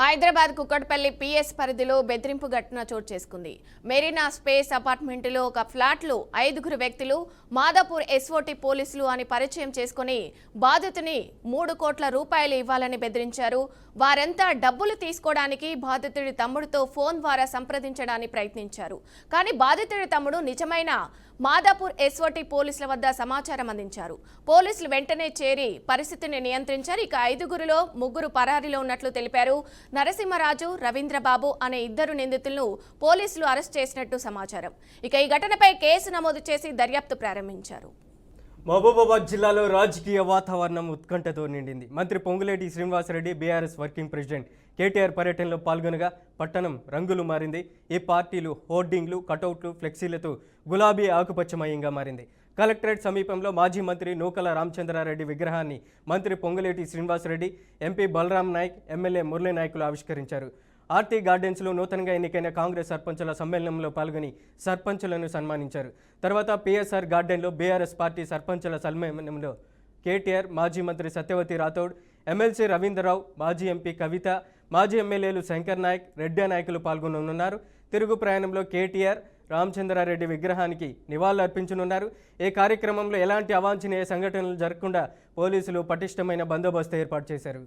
Hyderabad Kukatpally PS పరిధిలో బెదిరింపు ఘటన చోటు చేసుకుంది. మెరీనా స్పేస్ అపార్ట్మెంట్లో ఒక ఫ్లాట్లో 5 వ్యక్తులు మాదాపూర్ ఎస్ఓటి పోలీసులు అని పరిచయం చేసుకుని బాధితుని 3 కోట్ల రూపాయలు ఇవ్వాలని బెదిరించారు. వారంతా డబ్బులు తీసుకోవడానికి బాధితుడి తమ్ముడితో ఫోన్ ద్వారా సంప్రదించడానికి ప్రయత్నించారు. కానీ బాధితుడి తమ్ముడు నిజమైన మాదాపూర్ ఎస్ఓటి పోలీసుల వద్ద సమాచారం అందించారు. పోలీసులు వెంటనే చేరి పరిస్థితిని నియంత్రించారు. ఇక 5గురిలో 3 పరారీలో ఉన్నట్లు తెలిపారు. నరసింహరాజు, రవీంద్రబాబు అనే 2 నిందితులను పోలీసులు అరెస్ట్ చేసినట్టు సమాచారం. ఇక ఈ ఘటనపై కేసు నమోదు చేసి దర్యాప్తు ప్రారంభించారు. మహబూబాబాద్ జిల్లాలో రాజకీయ వాతావరణం ఉత్కంఠతో నిండింది. మంత్రి పొంగులేటి శ్రీనివాసరెడ్డి బీఆర్ఎస్ వర్కింగ్ ప్రెసిడెంట్ కేటీఆర్ పర్యటనలో పాల్గొనగా పట్టణం రంగులు మారింది. ఈ పార్టీలు హోర్డింగ్లు, కటౌట్లు, ఫ్లెక్సీలతో గులాబీ ఆకుపచ్చమయంగా మారింది. కలెక్టరేట్ సమీపంలో మాజీ మంత్రి నూకల రామచంద్రారెడ్డి విగ్రహాన్ని మంత్రి పొంగులేటి శ్రీనివాసరెడ్డి, ఎంపీ బలరాం నాయక్, ఎమ్మెల్యే మురళీ నాయకులు ఆవిష్కరించారు. ఆర్టీ గార్డెన్స్లో నూతనంగా ఎన్నికైన కాంగ్రెస్ సర్పంచుల సమ్మేళనంలో పాల్గొని సర్పంచులను సన్మానించారు. తర్వాత పిఎస్ఆర్ గార్డెన్లో బీఆర్ఎస్ పార్టీ సర్పంచుల సమ్మేళనంలో కేటీఆర్, మాజీ మంత్రి సత్యవతి రాథోడ్, ఎమ్మెల్సీ రవీంద్రరావు, మాజీ ఎంపీ కవిత, మాజీ ఎమ్మెల్యేలు శంకర్ నాయక్, రెడ్డి నాయకులు పాల్గొననున్నారు. తిరుగు ప్రయాణంలో కేటీఆర్ రామచంద్రారెడ్డి విగ్రహానికి నివాళులర్పించనున్నారు. ఈ కార్యక్రమంలో ఎలాంటి అవాంఛనీయ సంఘటనలు జరగకుండా పోలీసులు పటిష్టమైన బందోబస్తు ఏర్పాటు చేశారు.